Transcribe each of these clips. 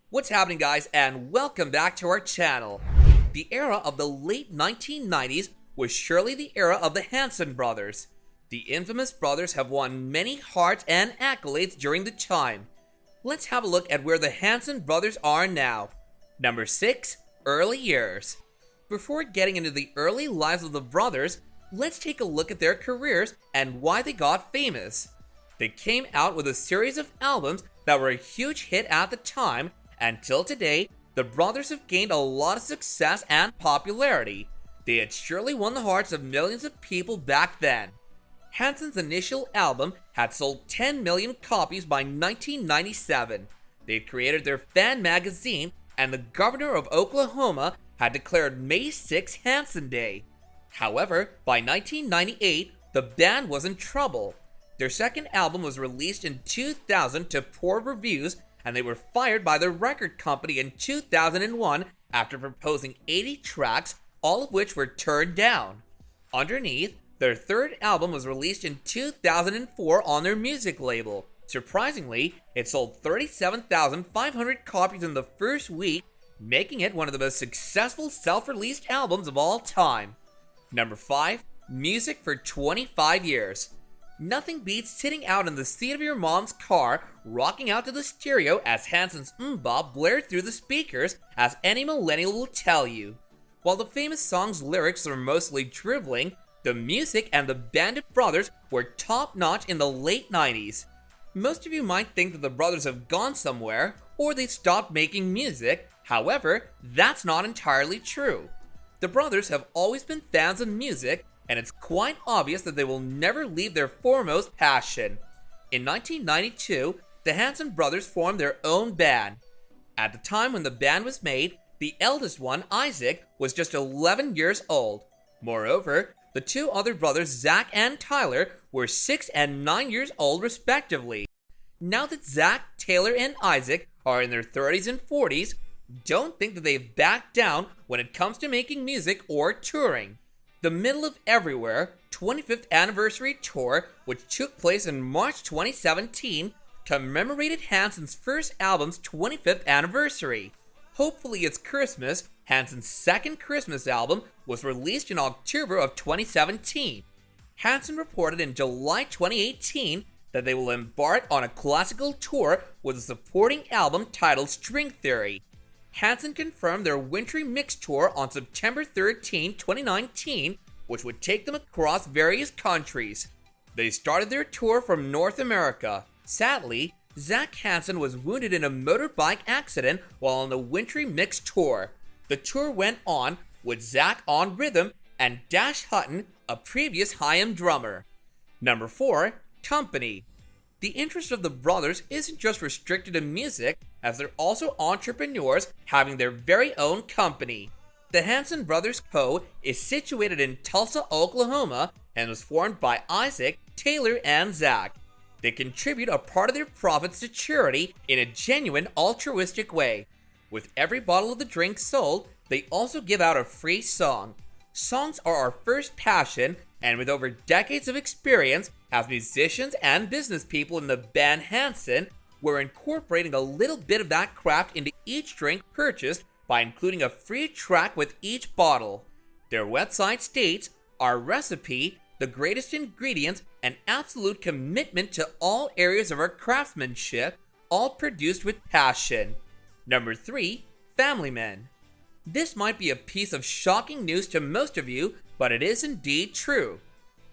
What's happening, guys, and welcome back to our channel. The era of the late 1990s was surely the era of the Hanson Brothers. The infamous brothers have won many hearts and accolades during the time. Let's have a look at where the Hanson Brothers are now. Number 6, early years. Before getting into the early lives of the brothers, let's take a look at their careers and why they got famous. They came out with a series of albums that were a huge hit at the time, and till today, the brothers have gained a lot of success and popularity. They had surely won the hearts of millions of people back then. Hanson's initial album had sold 10 million copies by 1997. They had created their fan magazine, and the governor of Oklahoma had declared May 6 Hanson Day. However, by 1998, the band was in trouble. Their second album was released in 2000 to poor reviews, and they were fired by their record company in 2001 after proposing 80 tracks, all of which were turned down. Underneath, their third album was released in 2004 on their music label. Surprisingly, it sold 37,500 copies in the first week, making it one of the most successful self-released albums of all time. Number 5, music for 25 years. Nothing beats sitting out in the seat of your mom's car, rocking out to the stereo as Hanson's MMMBop blared through the speakers, as any millennial will tell you. While the famous song's lyrics are mostly driveling, the music and the band of brothers were top-notch in the late 90s. Most of you might think that the brothers have gone somewhere, or they've stopped making music. However, that's not entirely true. The brothers have always been fans of music, and it's quite obvious that they will never leave their foremost passion. In 1992, the Hanson Brothers formed their own band. At the time when the band was made, the eldest one, Isaac, was just 11 years old. Moreover, the two other brothers, Zach and Tyler, were 6 and 9 years old respectively. Now that Zach, Taylor, and Isaac are in their 30s and 40s, don't think that they've backed down when it comes to making music or touring. The Middle of Everywhere 25th Anniversary Tour, which took place in March 2017, commemorated Hanson's first album's 25th anniversary. Hopefully It's Christmas, Hanson's second Christmas album, was released in October of 2017. Hanson reported in July 2018 that they will embark on a classical tour with a supporting album titled String Theory. Hanson confirmed their wintry mix tour on September 13, 2019, which would take them across various countries. They started their tour from North America. Sadly, Zach Hanson was wounded in a motorbike accident while on the wintry mix tour. The tour went on with Zach on rhythm and Dash Hutton, a previous Haim drummer. Number 4, Company. The interest of the brothers isn't just restricted to music, as they're also entrepreneurs having their very own company. The Hanson Brothers Co. is situated in Tulsa, Oklahoma, and was formed by Isaac, Taylor, and Zach. They contribute a part of their profits to charity in a genuine altruistic way. With every bottle of the drink sold, they also give out a free song. Songs are our first passion, and with over decades of experience as musicians and business people in the band Hanson, we're incorporating a little bit of that craft into each drink purchased by including a free track with each bottle. Their website states, "Our recipe, the greatest ingredients, and absolute commitment to all areas of our craftsmanship, all produced with passion." Number 3, Family Men. This might be a piece of shocking news to most of you, but it is indeed true.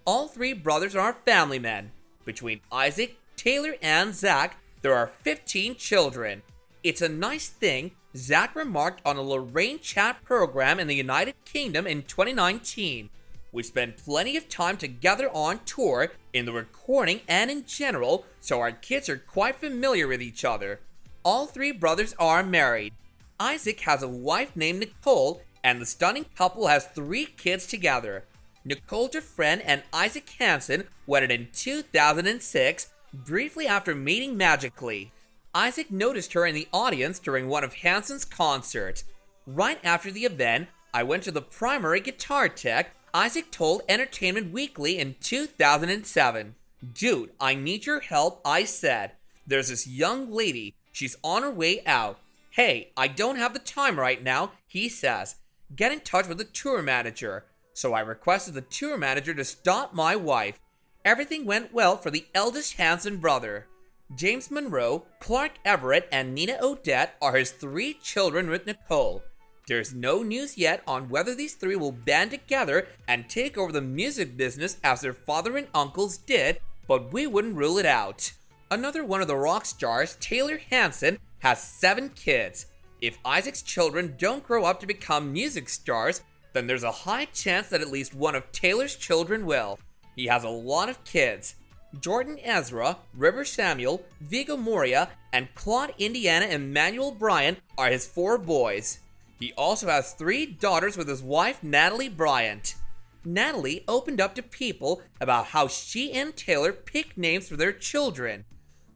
All three brothers are family men. Between Isaac, Taylor, and Zach, there are 15 children. It's a nice thing, Zach remarked on a Lorraine chat program in the United Kingdom in 2019. "We spend plenty of time together on tour, in the recording and in general, so our kids are quite familiar with each other." All three brothers are married. Isaac has a wife named Nicole, and the stunning couple has 3 kids together. Nicole Dufresne and Isaac Hanson wedded in 2006, briefly after meeting magically. Isaac noticed her in the audience during one of Hanson's concerts. Right after the event, I went to the primary guitar tech, Isaac told Entertainment Weekly in 2007. "Dude, I need your help," I said. "There's this young lady. She's on her way out. "Hey, I don't have the time right now," he says. "Get in touch with the tour manager." So I requested the tour manager to stop my wife. Everything went well for the eldest Hanson brother. James Monroe, Clark Everett, and Nina Odette are his 3 children with Nicole. There's no news yet on whether these 3 will band together and take over the music business as their father and uncles did, but we wouldn't rule it out. Another one of the rock stars, Taylor Hanson, has 7 kids. If Isaac's children don't grow up to become music stars, then there's a high chance that at least one of Taylor's children will. He has a lot of kids. Jordan Ezra, River Samuel, Viggo Moria, and Claude Indiana Emmanuel Bryant are his 4 boys. He also has 3 daughters with his wife Natalie Bryant. Natalie opened up to people about how she and Taylor pick names for their children.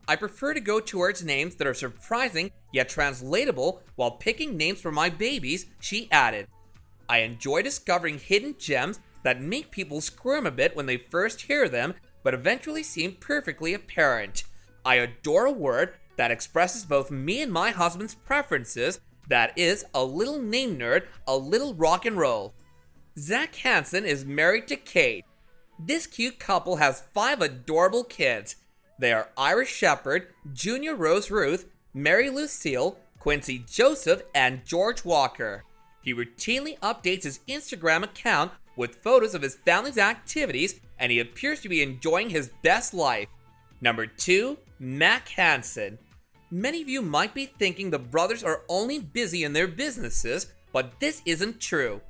"I prefer to go towards names that are surprising yet translatable while picking names for my babies," she added. "I enjoy discovering hidden gems that make people squirm a bit when they first hear them, but eventually seem perfectly apparent. I adore a word that expresses both me and my husband's preferences, that is, a little name nerd, a little rock and roll." Zach Hanson is married to Kate. This cute couple has 5 adorable kids. They are Irish Shepherd, Junior Rose Ruth, Mary Lucille, Quincy Joseph, and George Walker. He routinely updates his Instagram account with photos of his family's activities, and he appears to be enjoying his best life. Number 2, Mac Hanson. Many of you might be thinking the brothers are only busy in their businesses, but this isn't true.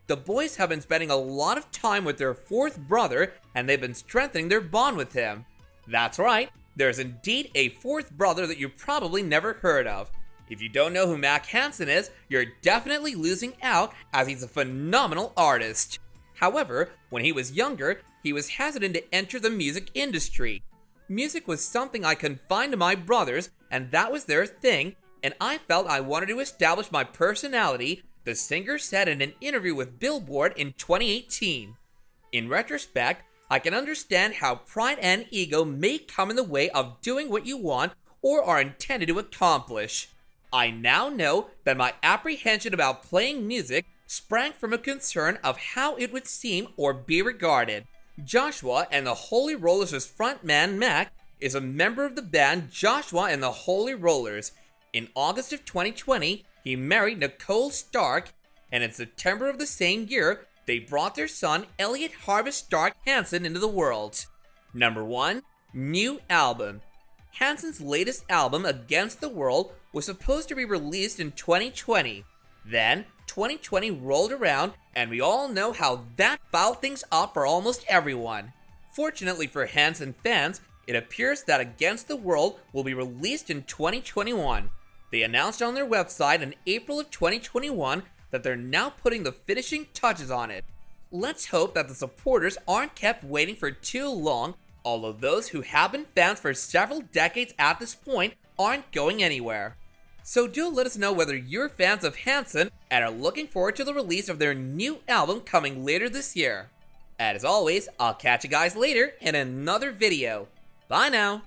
The boys have been spending a lot of time with their 4th brother, and they've been strengthening their bond with him. That's right, there's indeed a 4th brother that you probably never heard of. If you don't know who Mac Hanson is, you're definitely losing out, as he's a phenomenal artist. However, when he was younger, he was hesitant to enter the music industry. Music was something I confined to my brothers, and that was their thing, and I felt I wanted to establish my personality, the singer said in an interview with Billboard in 2018. In retrospect, I can understand how pride and ego may come in the way of doing what you want or are intended to accomplish. I now know that my apprehension about playing music sprang from a concern of how it would seem or be regarded. Joshua and the Holy Rollers' frontman Mac is a member of the band Joshua and the Holy Rollers. In August of 2020, he married Nicole Stark, and in September of the same year, they brought their son Elliot Harvest Stark Hanson into the world. Number 1, new album. Hanson's latest album, Against the World, was supposed to be released in 2020. Then, 2020 rolled around, and we all know how that fouled things up for almost everyone. Fortunately for Hanson fans, it appears that Against the World will be released in 2021. They announced on their website in April of 2021 that they're now putting the finishing touches on it. Let's hope that the supporters aren't kept waiting for too long, although those who have been fans for several decades at this point aren't going anywhere. So do let us know whether you're fans of Hanson and are looking forward to the release of their new album coming later this year. And as always, I'll catch you guys later in another video. Bye now!